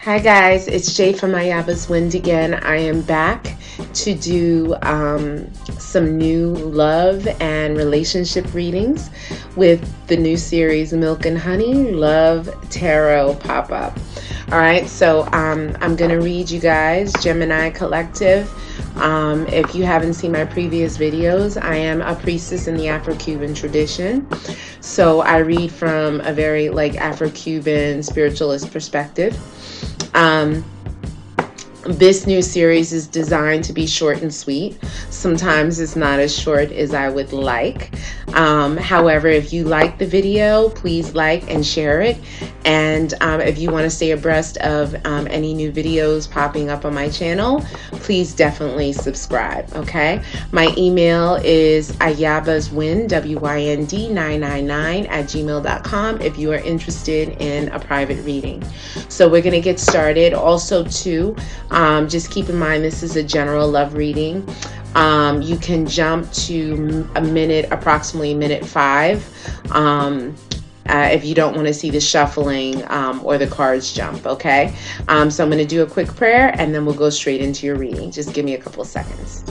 Hi guys, it's Jay from Ayaba's Wind again. I am back to do some new love and relationship readings with the new series Milk and Honey Love Tarot Pop-Up. All right, so I'm going to read you guys, Gemini Collective. If you haven't seen my previous videos, I am a priestess in the Afro-Cuban tradition. So I read from a very Afro-Cuban spiritualist perspective. This new series is designed to be short and sweet. Sometimes it's not as short as I would like. However, if you like the video, please like and share it. And if you want to stay abreast of any new videos popping up on my channel, please definitely subscribe, okay? My email is ayabaswind, WYND 999 @gmail.com if you are interested in a private reading. So we're going to get started. Also, too, just keep in mind this is a general love reading. You can jump to approximately minute 5. If you don't want to see the shuffling or the cards jump, okay? So I'm going to do a quick prayer and then we'll go straight into your reading. Just give me a couple of seconds.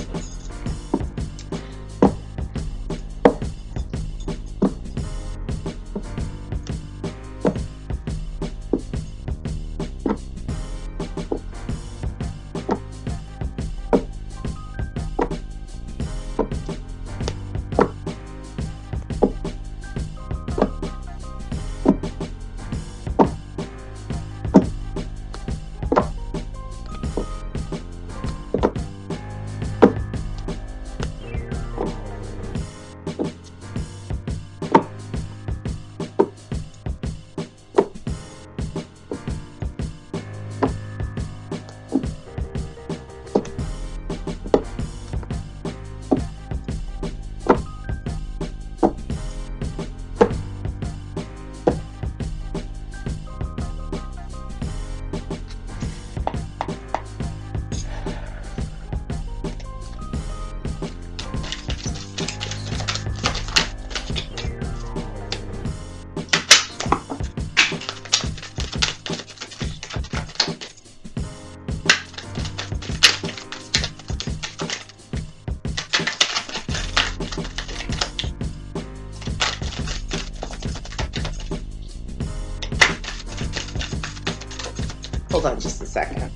Hold on just a second.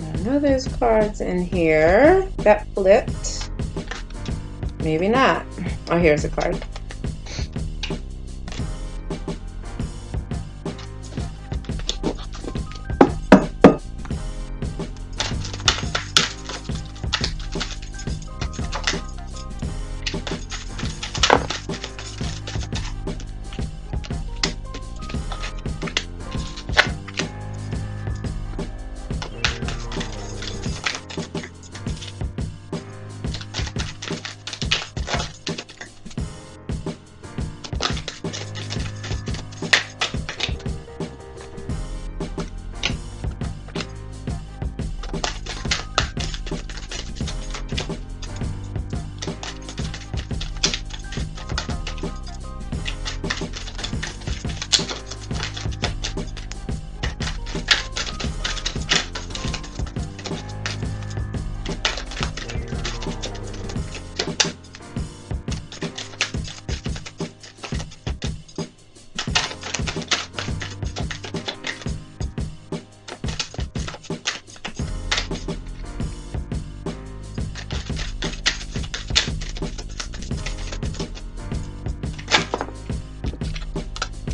I know there's cards in here that flipped. Maybe not. Oh, here's a card.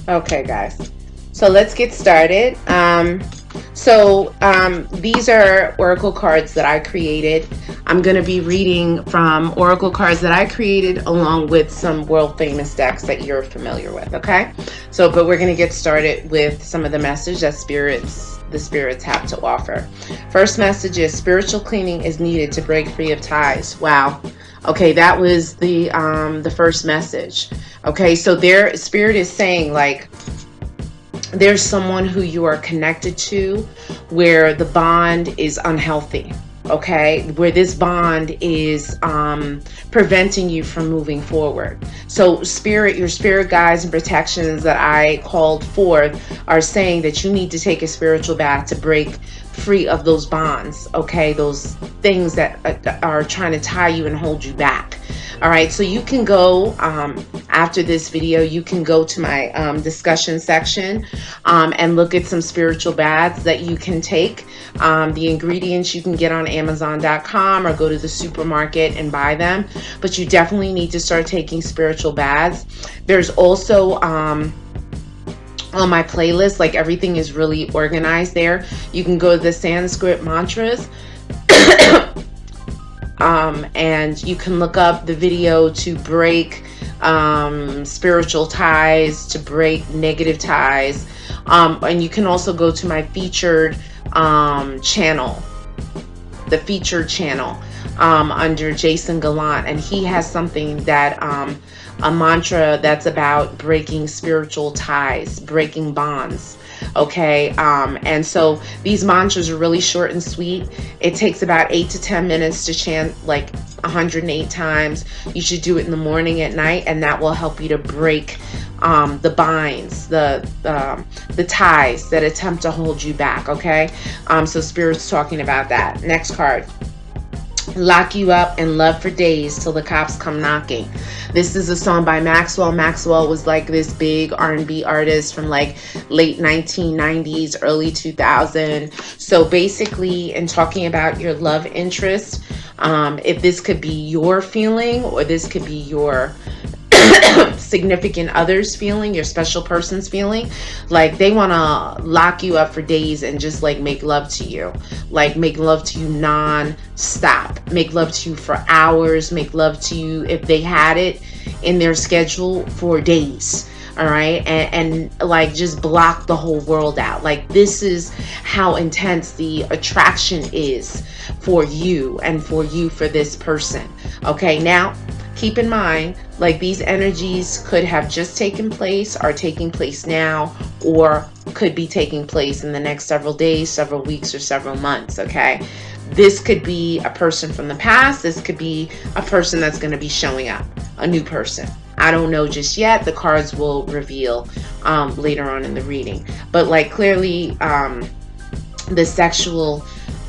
Okay, guys. So let's get started. These are oracle cards that I created. I'm going to be reading from oracle cards that I created along with some world famous decks that you're familiar with, okay? But we're going to get started with some of the message that the spirits have to offer. First message is spiritual cleaning is needed to break free of ties. Wow. Okay, that was the first message. Okay, so their spirit is saying, like, there's someone who you are connected to where the bond is unhealthy, okay, where this bond is preventing you from moving forward. So your spirit guides and protections that I called forth are saying that you need to take a spiritual bath to break free of those bonds, okay, those things that are trying to tie you and hold you back. All right, so you can go after this video, you can go to my discussion section and look at some spiritual baths that you can take. The ingredients you can get on Amazon.com or go to the supermarket and buy them, but you definitely need to start taking spiritual baths. There's also on my playlist, like, everything is really organized there. You can go to the Sanskrit Mantras and you can look up the video to break spiritual ties, to break negative ties, and you can also go to my featured channel, the featured channel under Jason Gallant, and he has something that a mantra that's about breaking spiritual ties, breaking bonds. Okay, and so these mantras are really short and sweet. It takes about 8 to 10 minutes to chant like 108 times. You should do it in the morning, at night, and that will help you to break the binds, the ties that attempt to hold you back. Okay, so Spirit's talking about that. Next card. Lock you up in love for days till the cops come knocking. This is a song by Maxwell. Maxwell was like this big R&B artist from like late 1990s, early 2000. So basically, in talking about your love interest, if this could be your feeling, or this could be your significant other's feeling, your special person's feeling, like they want to lock you up for days and just like make love to you, like make love to you non-stop, make love to you for hours, make love to you if they had it in their schedule for days. All right, and like just block the whole world out. Like, this is how intense the attraction is for you and for this person. Okay, now keep in mind, like, these energies could have just taken place, are taking place now, or could be taking place in the next several days, several weeks, or several months. Okay, this could be a person from the past. This could be a person that's going to be showing up, a new person. I don't know just yet. The cards will reveal later on in the reading. But like, clearly the sexual,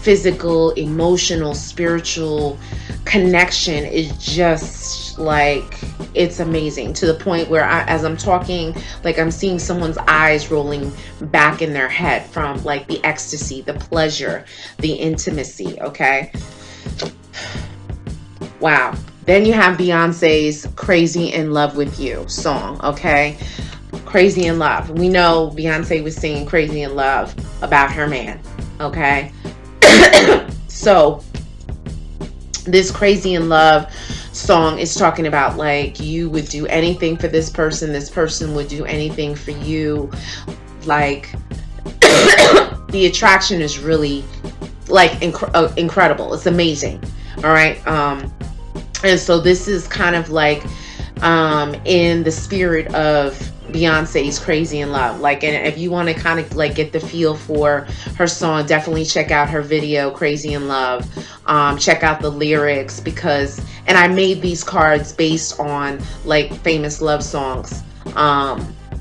physical, emotional, spiritual connection is just like, it's amazing, to the point where as I'm talking, like, I'm seeing someone's eyes rolling back in their head from like the ecstasy, the pleasure, the intimacy. Okay, wow. Then you have Beyonce's Crazy in Love with You song. Okay, Crazy in Love. We know Beyonce was singing Crazy in Love about her man. Okay, so this Crazy in Love song is talking about, like, you would do anything for this person would do anything for you. Like, the attraction is really like incredible. It's amazing. All right, and so this is kind of like in the spirit of Beyonce's Crazy in Love. Like, and if you want to kind of like get the feel for her song, definitely check out her video Crazy in Love. Check out the lyrics, because, and I made these cards based on like famous love songs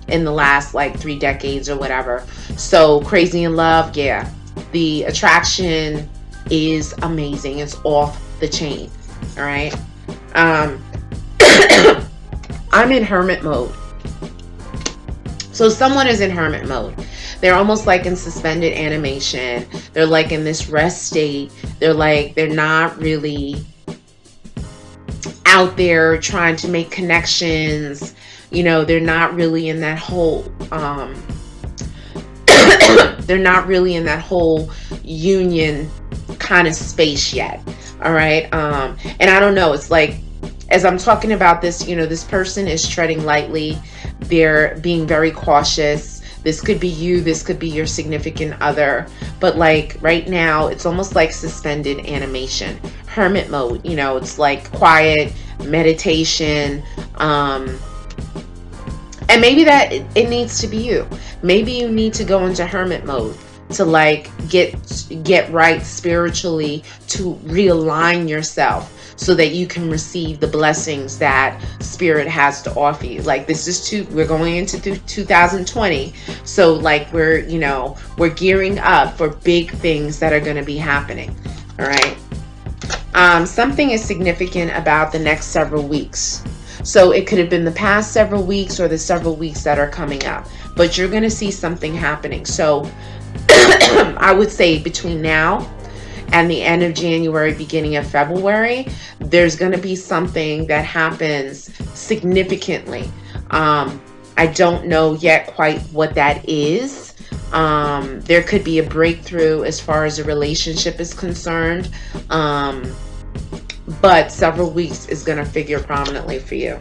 in the last like 3 decades or whatever. So Crazy in Love, yeah, the attraction is amazing. It's off the chain. All right. I'm in hermit mode. So someone is in hermit mode. They're almost like in suspended animation. They're like in this rest state. They're not really out there trying to make connections, You know, they're not really in that whole they're not really in that whole union kind of space yet. All right. And I don't know, it's like, as I'm talking about this, you know, this person is treading lightly. They're being very cautious. This could be you, this could be your significant other, but like right now it's almost like suspended animation, hermit mode. You know, it's like quiet meditation. And maybe that it needs to be you. Maybe you need to go into hermit mode to like get right spiritually, to realign yourself so that you can receive the blessings that spirit has to offer you. Like this is we're going into 2020. So like we're gearing up for big things that are going to be happening. All right. Something is significant about the next several weeks. So it could have been the past several weeks or the several weeks that are coming up, but you're going to see something happening. So I would say between now and the end of January, beginning of February, there's going to be something that happens significantly. I don't know yet quite what that is. There could be a breakthrough as far as a relationship is concerned. But several weeks is going to figure prominently for you.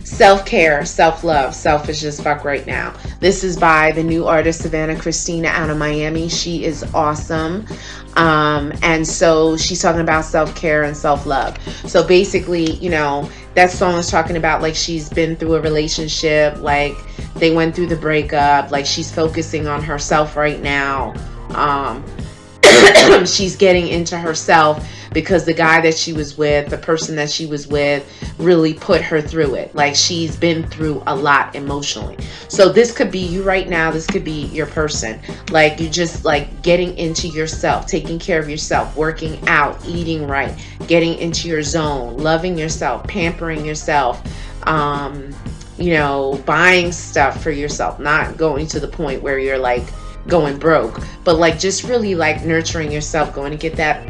Self-care, self-love, selfish as fuck right now. This is by the new artist Savannah Christina out of Miami. She is awesome. And so she's talking about self-care and self-love. So basically, you know, that song is talking about like she's been through a relationship, like they went through the breakup, like she's focusing on herself right now. She's getting into herself because the guy that she was with, the person that she was with, really put her through it. Like she's been through a lot emotionally. So this could be you right now. This could be your person. Like you're just like getting into yourself, taking care of yourself, working out, eating right, getting into your zone, loving yourself, pampering yourself, you know, buying stuff for yourself, not going to the point where you're like going broke, but like just really like nurturing yourself, going to get that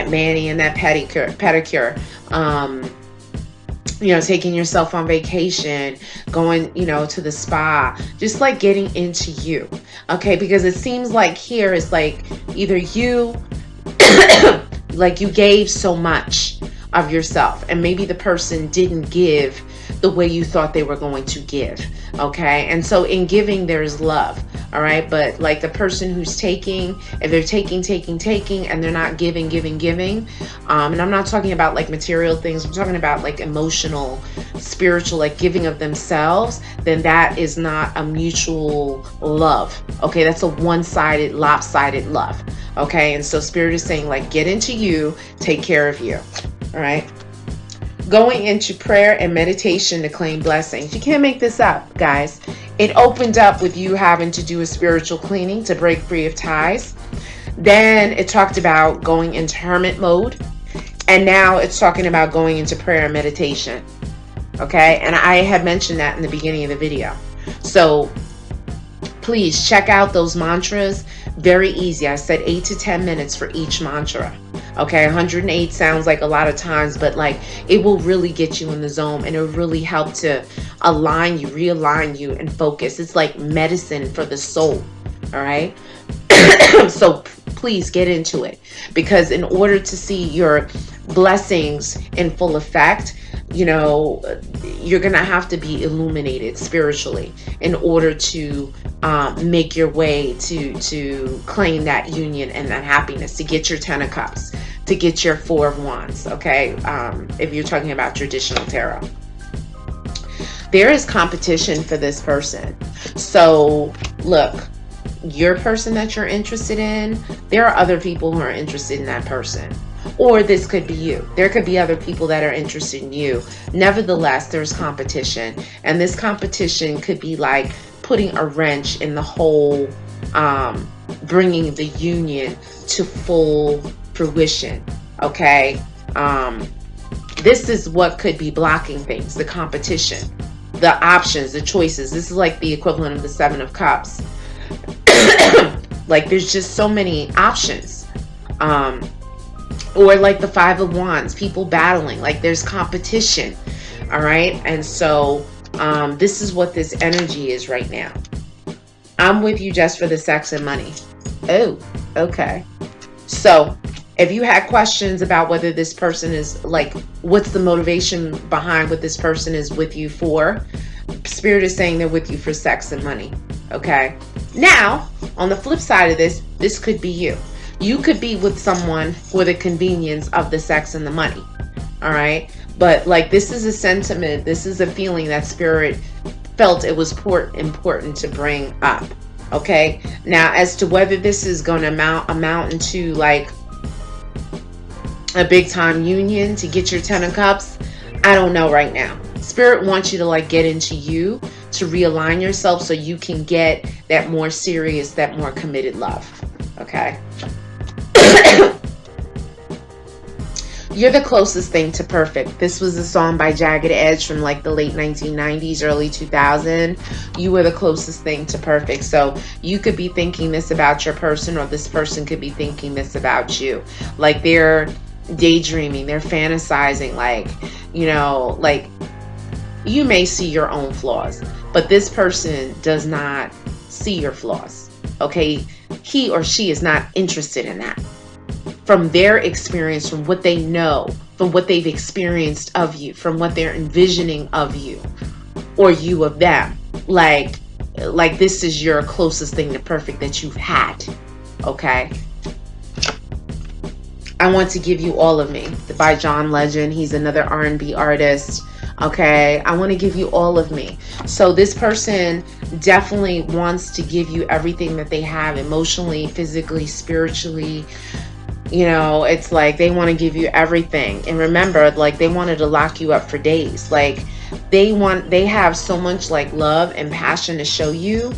mani and that pedicure, you know, taking yourself on vacation, going, you know, to the spa, just like getting into you. Okay, because it seems like here is like either you like you gave so much of yourself and maybe the person didn't give the way you thought they were going to give. Okay, and so in giving there's love. All right, but like the person who's taking, if they're taking and they're not giving, and I'm not talking about like material things, I'm talking about like emotional, spiritual, like giving of themselves, then that is not a mutual love. Okay, that's a one-sided, lopsided love. Okay, and so spirit is saying like get into you, take care of you. All right, going into prayer and meditation to claim blessings. You can't make this up, guys. It opened up with you having to do a spiritual cleaning to break free of ties. Then it talked about going into hermit mode. And now it's talking about going into prayer and meditation. Okay, and I had mentioned that in the beginning of the video. So please check out those mantras. Very easy. I said 8 to 10 minutes for each mantra. Okay, 108 sounds like a lot of times, but like it will really get you in the zone and it will really help to align you, realign you, and focus. It's like medicine for the soul. All right. So please get into it, because in order to see your blessings in full effect, you know, you're gonna have to be illuminated spiritually in order to make your way to claim that union and that happiness, to get your 10 of cups, to get your 4 of wands. Okay, if you're talking about traditional tarot, there is competition for this person. So look, your person that you're interested in, there are other people who are interested in that person. Or this could be you. There could be other people that are interested in you. Nevertheless, there's competition. And this competition could be like putting a wrench in the whole, bringing the union to full fruition. Okay? This is what could be blocking things. The competition. The options, the choices. This is like the equivalent of the 7 of Cups. Like there's just so many options. Or like the 5 of Wands, people battling, like there's competition. All right. And so This is what this energy is right now. I'm with you just for the sex and money. Oh, okay. So if you had questions about whether this person is like, what's the motivation behind what this person is with you for, Spirit is saying they're with you for sex and money. Okay. Now, on the flip side of this could be you. You could be with someone for the convenience of the sex and the money. All right. But like, this is a sentiment. This is a feeling that Spirit felt it was important to bring up. Okay. Now, as to whether this is going to amount into like a big time union to get your 10 of cups, I don't know right now. Spirit wants you to like get into you, to realign yourself so you can get that more serious, that more committed love. Okay. You're the closest thing to perfect. This was a song by Jagged Edge from like the late 1990s, early 2000. You were the closest thing to perfect. So you could be thinking this about your person, or this person could be thinking this about you. Like they're daydreaming, they're fantasizing, like, you know, like you may see your own flaws, but this person does not see your flaws. Okay. He or she is not interested in that. From their experience, from what they know, from what they've experienced of you, from what they're envisioning of you, or you of them. Like this is your closest thing to perfect that you've had. Okay. I Want to Give You All of Me by John Legend. He's another R&B artist. Okay. I want to give you all of me. So this person definitely wants to give you everything that they have, emotionally, physically, spiritually. You know, it's like they want to give you everything. And remember, like they wanted to lock you up for days. Like they have so much like love and passion to show you.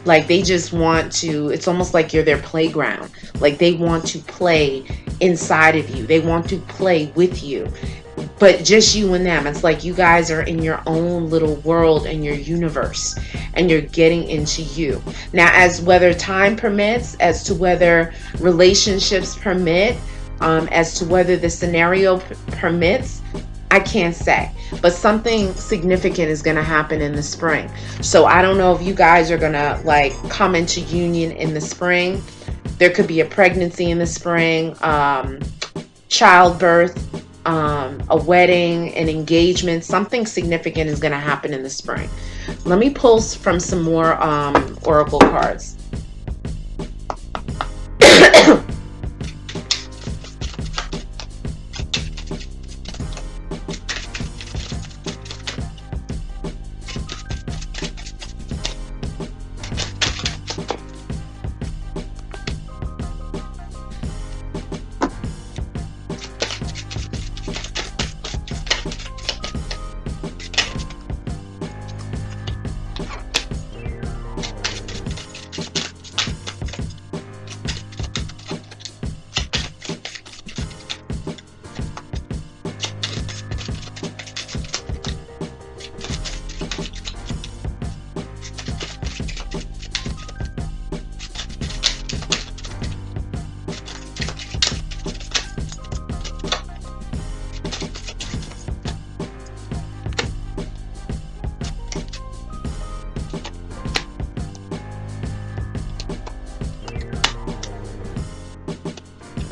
Like they just want to, it's almost like you're their playground. Like they want to play inside of you. They want to play with you. But just you and them. It's like you guys are in your own little world and your universe, and you're getting into you. Now, as whether time permits, as to whether relationships permit, as to whether the scenario permits, I can't say. But something significant is going to happen in the spring. So I don't know if you guys are going to like come into union in the spring. There could be a pregnancy in the spring, childbirth, a wedding, an engagement. Something significant is going to happen in the spring. Let me pull from some more oracle cards.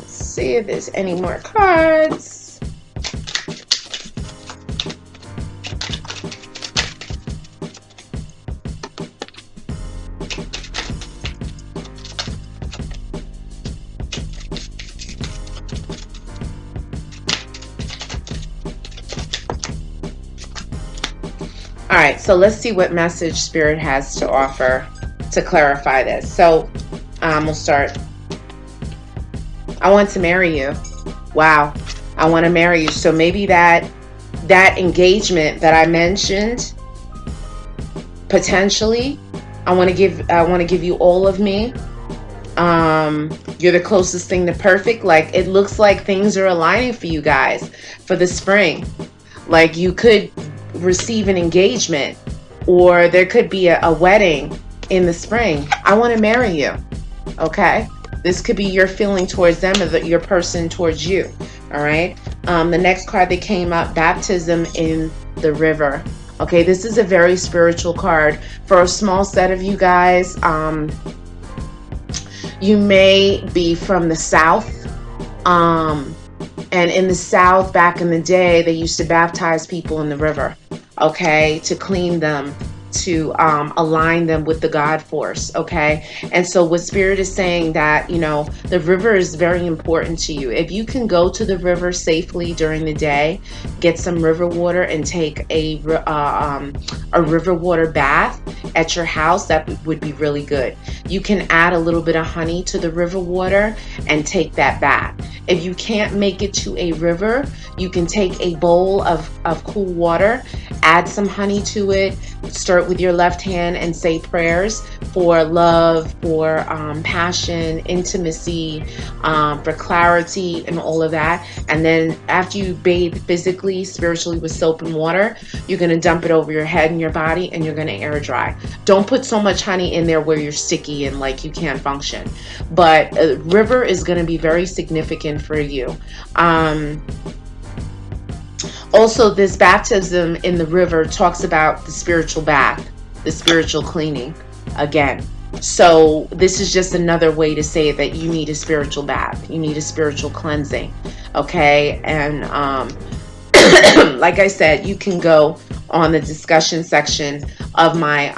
See if there's any more cards. All right, so let's see what message Spirit has to offer to clarify this. So we'll start. I want to marry you. Wow. I want to marry you. So maybe that engagement that I mentioned, potentially, I want to give you all of me. You're the closest thing to perfect. Like it looks like things are aligning for you guys for the spring. Like you could receive an engagement, or there could be a wedding in the spring. I want to marry you. Okay. This could be your feeling towards them, or your person towards you. All right. The next card that came up, baptism in the river. Okay, this is a very spiritual card. For a small set of you guys, you may be from the South. And in the South, back in the day, they used to baptize people in the river, okay, to clean them, to align them with the God force, okay? And so what Spirit is saying that, you know, the river is very important to you. If you can go to the river safely during the day, get some river water and take a river water bath at your house, that would be really good. You can add a little bit of honey to the river water and take that bath. If you can't make it to a river, you can take a bowl of cool water, add some honey to it, stir it with your left hand and say prayers for love, for passion, intimacy, for clarity and all of that. And then after you bathe physically, spiritually with soap and water, you're going to dump it over your head and your body and you're going to air dry. Don't put so much honey in there where you're sticky and like you can't function. But a river is going to be very significant for you. Also, this baptism in the river talks about the spiritual bath, the spiritual cleaning again. So this is just another way to say that you need a spiritual bath. You need a spiritual cleansing. Okay. And like I said, you can go on the discussion section of my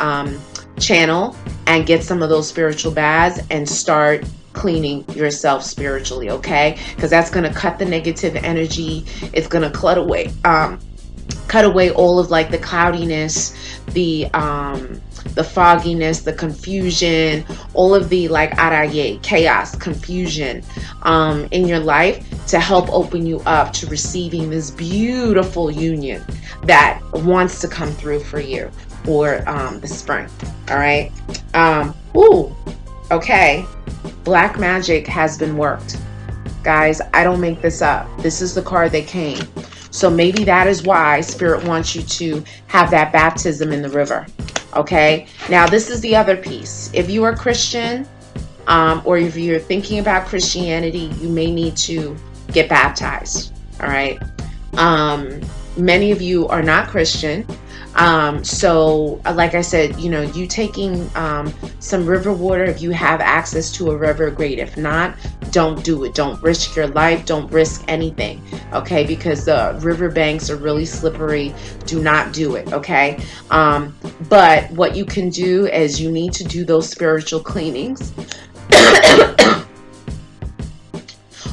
channel and get some of those spiritual baths and start cleaning yourself spiritually, okay? Because that's going to cut the negative energy. It's going to cut away all of like the cloudiness, the fogginess, the confusion, all of the like araye, chaos, confusion in your life, to help open you up to receiving this beautiful union that wants to come through for you for the spring. All right. Okay. Black magic has been worked. Guys, I don't make this up. This is the card that came. So maybe that is why Spirit wants you to have that baptism in the river. Okay. Now, this is the other piece. If you are Christian, or if you're thinking about Christianity, you may need to get baptized. All right. Many of you are not Christian. So like I said, you know, you taking some river water, if you have access to a river, great. If not, don't do it. Don't risk your life. Don't risk anything. Okay. Because the river banks are really slippery. Do not do it. Okay. But what you can do is you need to do those spiritual cleanings.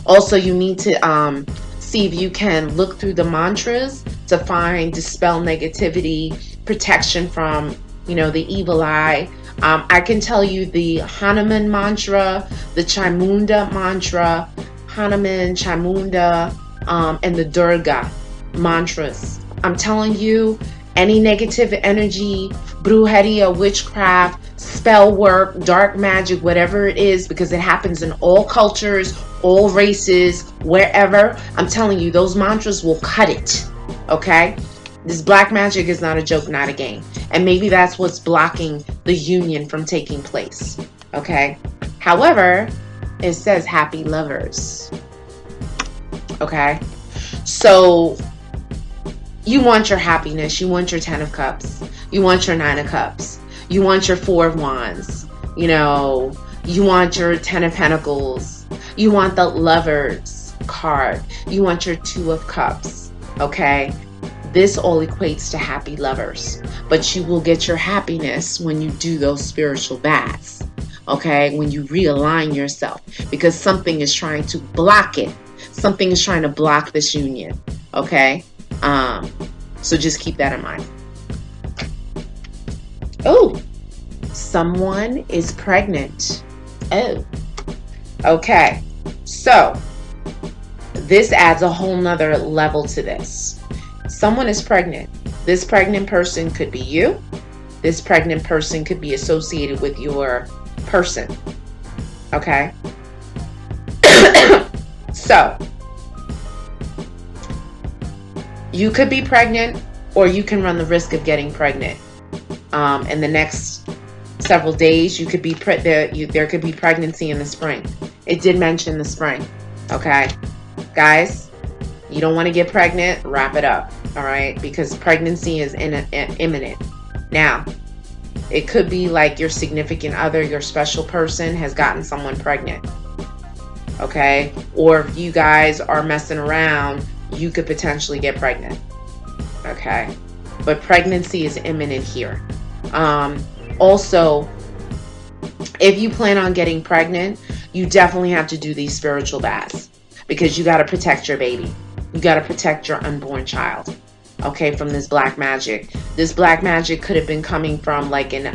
Also, you need to see if you can look through the mantras to find, dispel negativity, protection from, you know, the evil eye. I can tell you the Hanuman mantra, the Chamunda mantra, Hanuman, Chamunda, and the Durga mantras. I'm telling you, any negative energy, brujeria, witchcraft, spell work, dark magic, whatever it is, because it happens in all cultures, all races, wherever, I'm telling you, those mantras will cut it. Okay? This black magic is not a joke, not a game. And maybe that's what's blocking the union from taking place. Okay? However, it says happy lovers. Okay? So you want your happiness. You want your 10 of cups. You want your 9 of cups. You want your 4 of wands. You know, you want your 10 of pentacles. You want the lovers card. You want your 2 of cups. Okay? This all equates to happy lovers. But you will get your happiness when you do those spiritual baths. Okay? When you realign yourself. Because something is trying to block it. Something is trying to block this union. Okay? So just keep that in mind. Oh, someone is pregnant. Oh, okay. So this adds a whole nother level to this. Someone is pregnant. This pregnant person could be you. This pregnant person could be associated with your person. Okay. So you could be pregnant, or you can run the risk of getting pregnant. In the next several days, you could be there could be pregnancy in the spring. It did mention the spring. Okay, guys, you don't want to get pregnant. Wrap it up. all right? Because pregnancy is imminent. Now, it could be like your significant other, your special person has gotten someone pregnant, okay? Or if you guys are messing around, you could potentially get pregnant, okay? But pregnancy is imminent here. Also, if you plan on getting pregnant, you definitely have to do these spiritual baths, because you got to protect your baby. You got to protect your unborn child, okay, from this black magic. This black magic could have been coming from like an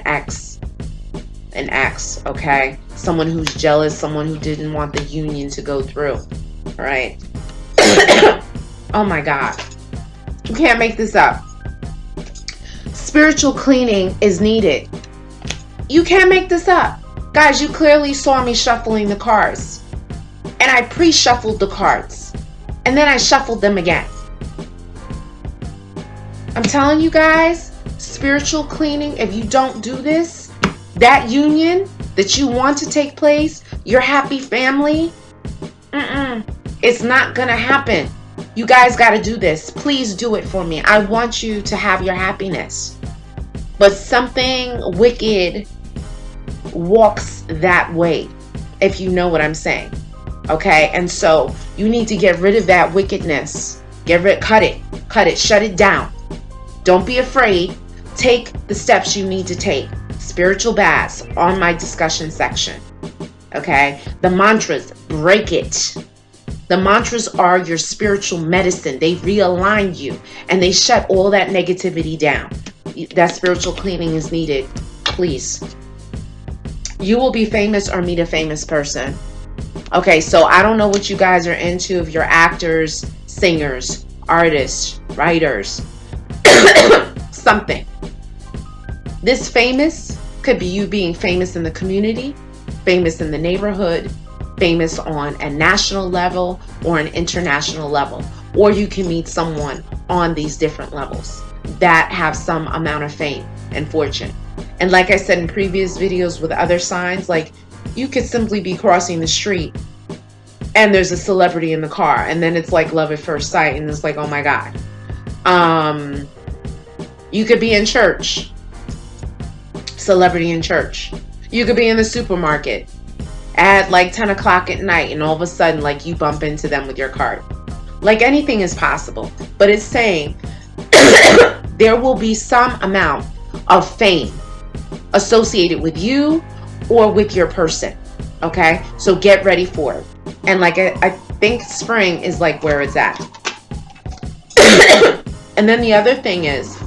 ex, okay? Someone who's jealous, someone who didn't want the union to go through, right? Oh my God. You can't make this up. Spiritual cleaning is needed. You can't make this up. Guys, you clearly saw me shuffling the cards. And I pre-shuffled the cards. And then I shuffled them again. I'm telling you guys, spiritual cleaning, if you don't do this, that union that you want to take place, your happy family, it's not going to happen. You guys got to do this. Please do it for me. I want you to have your happiness. But something wicked walks that way, if you know what I'm saying. Okay? And so you need to get rid of that wickedness. Cut it, shut it down. Don't be afraid. Take the steps you need to take. Spiritual baths on my discussion section. Okay? The mantras, break it. The mantras are your spiritual medicine. They realign you and they shut all that negativity down. That spiritual cleaning is needed. Please. You will be famous or meet a famous person. Okay, so I don't know what you guys are into, if you're actors, singers, artists, writers, something. This famous could be you being famous in the community, famous in the neighborhood, famous on a national level or an international level. Or you can meet someone on these different levels that have some amount of fame and fortune. And like I said in previous videos with other signs, like you could simply be crossing the street and there's a celebrity in the car, and then it's like love at first sight, and it's like, oh my God. You could be in church, celebrity in church. You could be in the supermarket at like 10 o'clock at night, and all of a sudden, like, you bump into them with your card. Like, anything is possible. But it's saying there will be some amount of fame associated with you or with your person. Okay? So get ready for it. And like, I think spring is like where it's at. And then the other thing is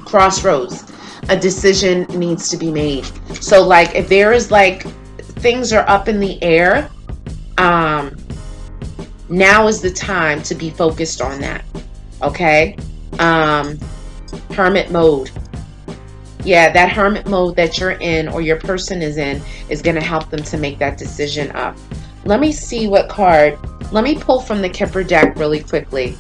crossroads. A decision needs to be made. So like, if there is like, things are up in the air, now is the time to be focused on that. Okay? Hermit mode. Yeah, that hermit mode that you're in or your person is in is going to help them to make that decision up. Let me see what card. Let me pull from the Kipper deck really quickly.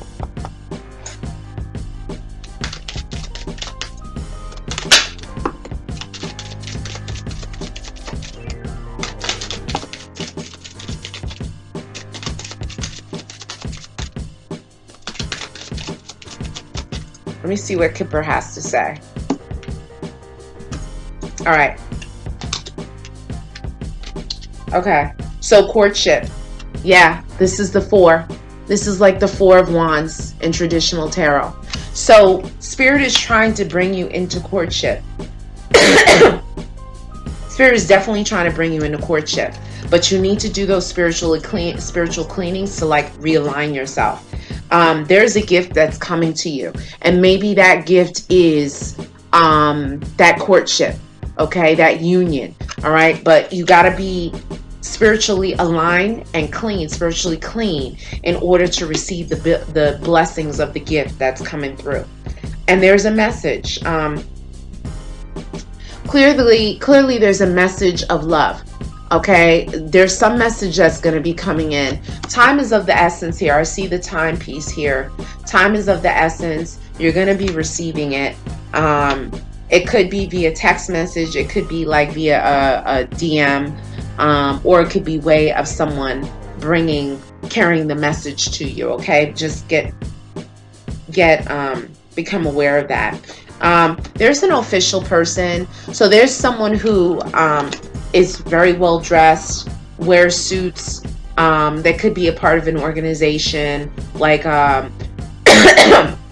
Let me see what Kipper has to say. All right. Okay. So courtship. Yeah, this is the 4. This is like the 4 of Wands in traditional tarot. So Spirit is trying to bring you into courtship. Spirit is definitely trying to bring you into courtship. But you need to do those spiritual cleanings to like realign yourself. There's a gift that's coming to you. And maybe that gift is that courtship. Okay, that union. All right, but you got to be spiritually aligned and clean, spiritually clean, in order to receive the blessings of the gift that's coming through. And there's a message. Clearly there's a message of love. Okay, there's some message that's going to be coming in. Time is of the essence here. I see the timepiece here. Time is of the essence. You're going to be receiving it. It could be via text message. It could be like via a DM, or it could be way of someone carrying the message to you. Okay, just get become aware of that. There's an official person. So there's someone who is very well dressed, wears suits, that could be a part of an organization, like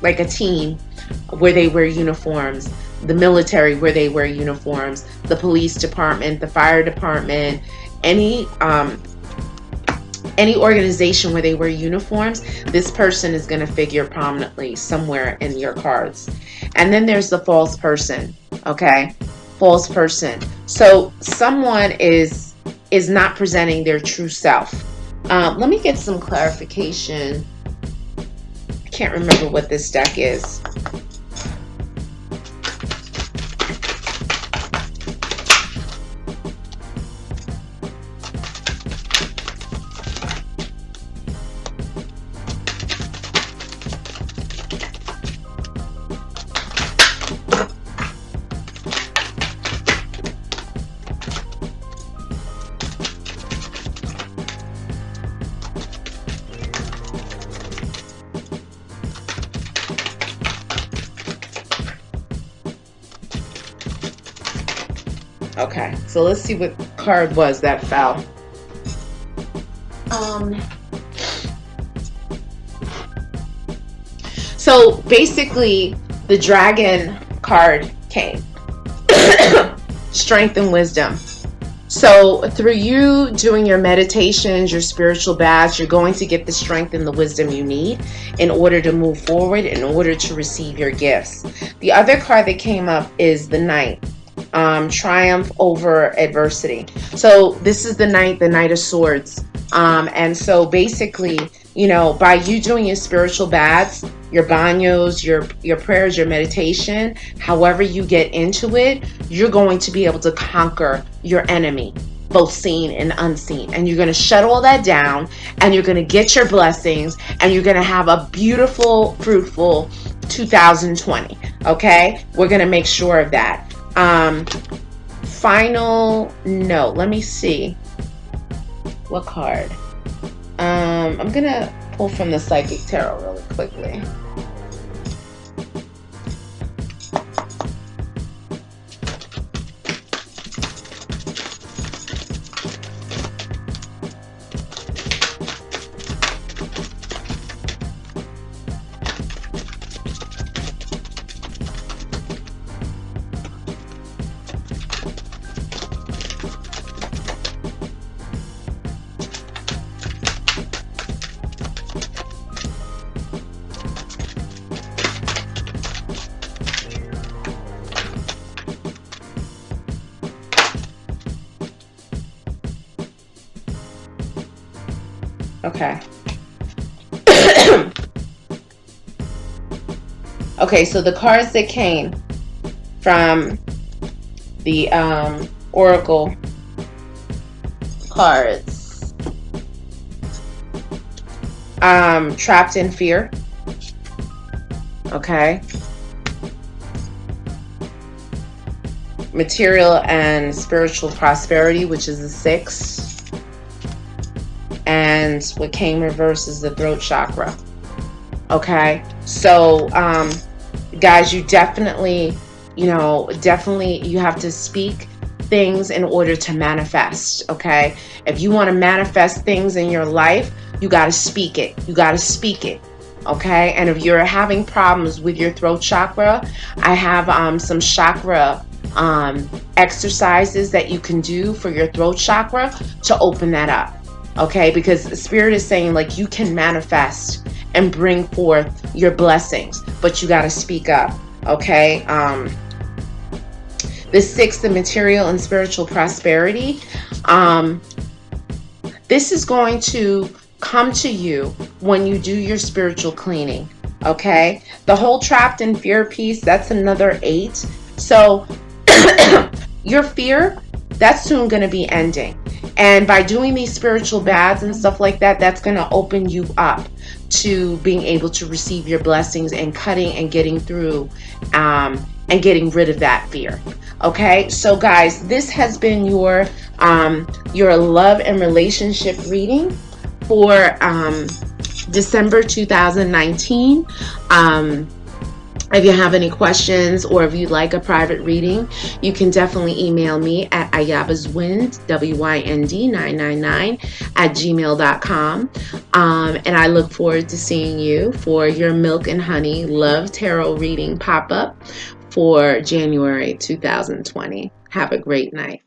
like a team where they wear uniforms, the military where they wear uniforms, the police department, the fire department, any organization where they wear uniforms. This person is going to figure prominently somewhere in your cards. And then there's the false person. Okay, false person. So someone is not presenting their true self. Let me get some clarification. I can't remember what this deck is. Okay, so let's see what card was that fell. So basically, the dragon card came. Strength and wisdom. So through you doing your meditations, your spiritual baths, you're going to get the strength and the wisdom you need in order to move forward, in order to receive your gifts. The other card that came up is the Knight. Triumph over adversity. So this is the Knight of Swords. And so basically, you know, by you doing your spiritual baths, your banyos, your prayers, your meditation, however you get into it, you're going to be able to conquer your enemy, both seen and unseen. And you're going to shut all that down, and you're going to get your blessings, and you're going to have a beautiful, fruitful 2020. Okay? We're going to make sure of that. Final note. Let me see. What card? I'm gonna pull from the Psychic Tarot really quickly. Okay. Okay, so the cards that came from the Oracle cards. Trapped in fear. Okay. Material and spiritual prosperity, which is the 6. And what came reverse is the throat chakra. Okay, so guys, you definitely you have to speak things in order to manifest. Okay, if you want to manifest things in your life, you got to speak it. Okay, and if you're having problems with your throat chakra, I have some chakra exercises that you can do for your throat chakra to open that up. Okay, because the Spirit is saying, like, you can manifest and bring forth your blessings, but you got to speak up. Okay, the 6, the material and spiritual prosperity, this is going to come to you when you do your spiritual cleaning. Okay, the whole trapped in fear piece, that's another 8. So your fear, that's soon going to be ending. And by doing these spiritual baths and stuff like that, that's going to open you up to being able to receive your blessings and cutting and getting through and getting rid of that fear. Okay, so guys, this has been your love and relationship reading for December 2019. If you have any questions or if you'd like a private reading, you can definitely email me at ayabaswind, WYND999 @gmail.com. And I look forward to seeing you for your Milk and Honey Love Tarot reading pop-up for January 2020. Have a great night.